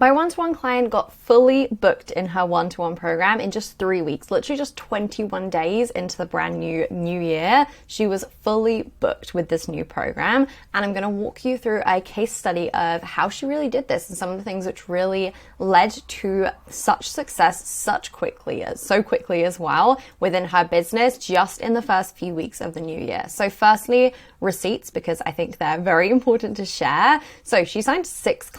My one-to-one client got fully booked in her one-to-one program in just 3 weeks, literally just 21 days into the brand new year. She was fully booked with this new program, and I'm going to walk you through a case study of how she really did this and some of the things which really led to such success so quickly as well within her business just in the first few weeks of the new year. So firstly, receipts, because I think they're very important to share. So she signed 6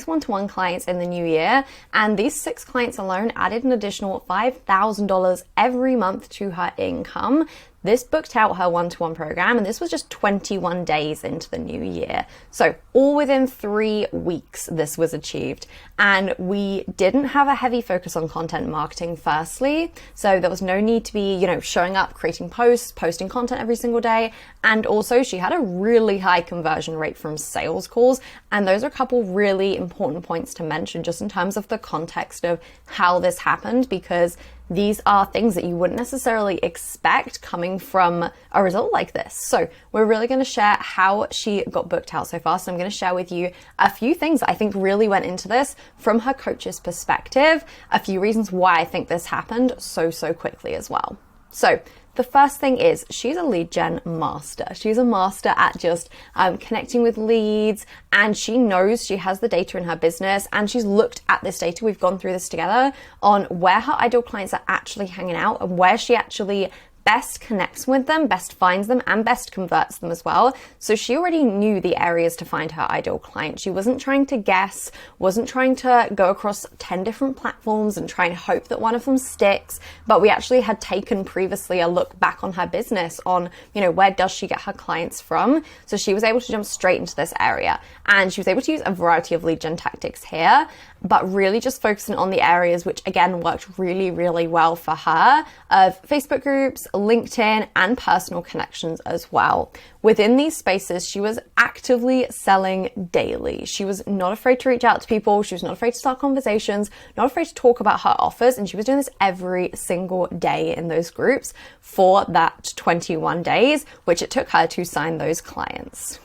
one-to-one clients in the new year, and these 6 clients alone added an additional $5,000 every month to her income. This booked out her one-to-one program, and this was just 21 days into the new year. So all within 3 weeks, this was achieved. And we didn't have a heavy focus on content marketing firstly. So there was no need to be, showing up, creating posts, posting content every single day. And also she had a really high conversion rate from sales calls. And those are a couple really important points to mention just in terms of the context of how this happened, because these are things that you wouldn't necessarily expect coming from a result like this. So we're really going to share how she got booked out so far. So I'm going to share with you a few things that I think really went into this from her coach's perspective, a few reasons why I think this happened so quickly as well. So the first thing is she's a lead gen master. She's a master at just connecting with leads, and she knows she has the data in her business, and she's looked at this data. We've gone through this together on where her ideal clients are actually hanging out and where she actually best connects with them, best finds them, and best converts them as well. So she already knew the areas to find her ideal client. She wasn't trying to guess, wasn't trying to go across 10 different platforms and try and hope that one of them sticks. But we actually had taken previously a look back on her business on, where does she get her clients from? So she was able to jump straight into this area, and she was able to use a variety of lead gen tactics here, but really just focusing on the areas which again worked really well for her of Facebook groups, LinkedIn, and personal connections as well. Within these spaces, she was actively selling daily. She was not afraid to reach out to people. She was not afraid to start conversations, not afraid to talk about her offers. And she was doing this every single day in those groups for that 21 days, which it took her to sign those clients.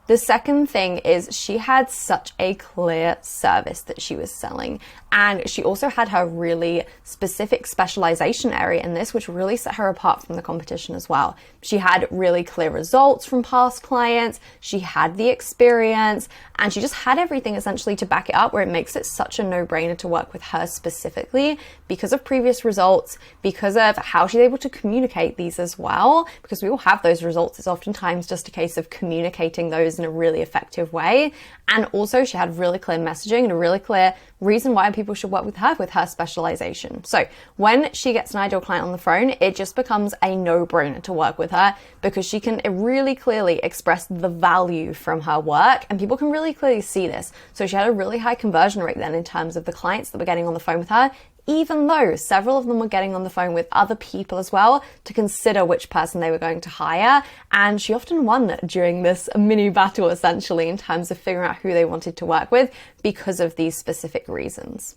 The second thing is she had such a clear service that she was selling, and she also had her really specific specialization area in this, which really set her apart from the competition as well. She had really clear results from past clients, she had the experience, and she just had everything essentially to back it up, where it makes it such a no-brainer to work with her specifically because of previous results, because of how she's able to communicate these as well, because we all have those results. It's oftentimes just a case of communicating those in a really effective way. And also she had really clear messaging and a really clear reason why people should work with her specialization. So when she gets an ideal client on the phone, it just becomes a no-brainer to work with her, because she can really clearly express the value from her work, and people can really clearly see this. So she had a really high conversion rate then in terms of the clients that were getting on the phone with her, even though several of them were getting on the phone with other people as well to consider which person they were going to hire. And she often won during this mini battle, essentially, in terms of figuring out who they wanted to work with because of these specific reasons.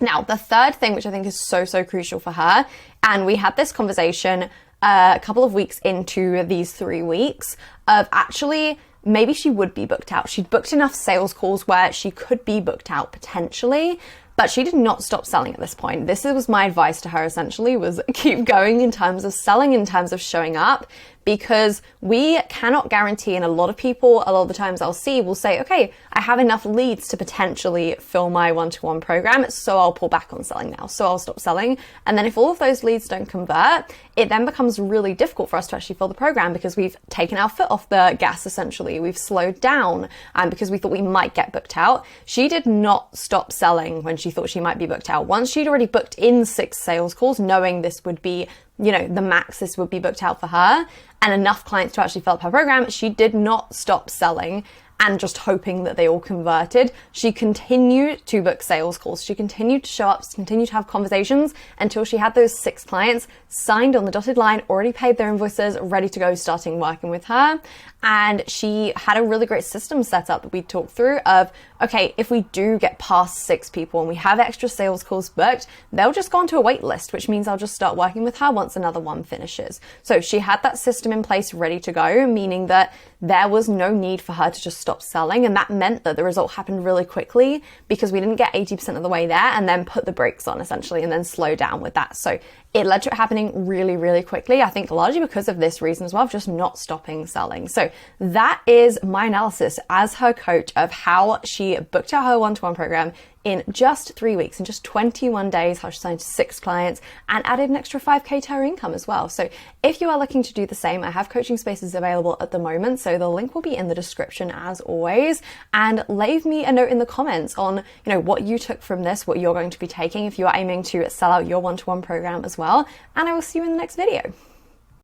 Now, the third thing, which I think is so crucial for her, and we had this conversation a couple of weeks into these 3 weeks, of actually maybe she would be booked out. She'd booked enough sales calls where she could be booked out potentially, but she did not stop selling at this point. This was my advice to her, essentially, was keep going in terms of selling, in terms of showing up, because we cannot guarantee, and a lot of people, a lot of the times I'll see, will say, okay, I have enough leads to potentially fill my one-to-one program, so I'll pull back on selling now, so I'll stop selling. And then if all of those leads don't convert, it then becomes really difficult for us to actually fill the program, because we've taken our foot off the gas, essentially. We've slowed down, because we thought we might get booked out. She did not stop selling when she thought she might be booked out. Once she'd already booked in 6 sales calls, knowing this would be, the max this would be booked out for her, and enough clients to actually fill up her program, she did not stop selling and just hoping that they all converted. She continued to book sales calls. She continued to show up, continued to have conversations until she had those 6 clients signed on the dotted line, already paid their invoices, ready to go, starting working with her. And she had a really great system set up that we talked through of, okay, if we do get past 6 people and we have extra sales calls booked, they'll just go onto a wait list, which means I'll just start working with her once another one finishes. So she had that system in place ready to go, meaning that there was no need for her to just stop selling. And that meant that the result happened really quickly because we didn't get 80% of the way there and then put the brakes on essentially and then slow down with that. So it led to it happening really, really quickly. I think largely because of this reason as well, of just not stopping selling. So that is my analysis as her coach of how she booked out her one-to-one program in just 3 weeks, in just 21 days, how she signed 6 clients and added an extra 5K to her income as well. So if you are looking to do the same, I have coaching spaces available at the moment. So the link will be in the description as always. And leave me a note in the comments on, what you took from this, what you're going to be taking if you are aiming to sell out your one-to-one program as well. And I will see you in the next video.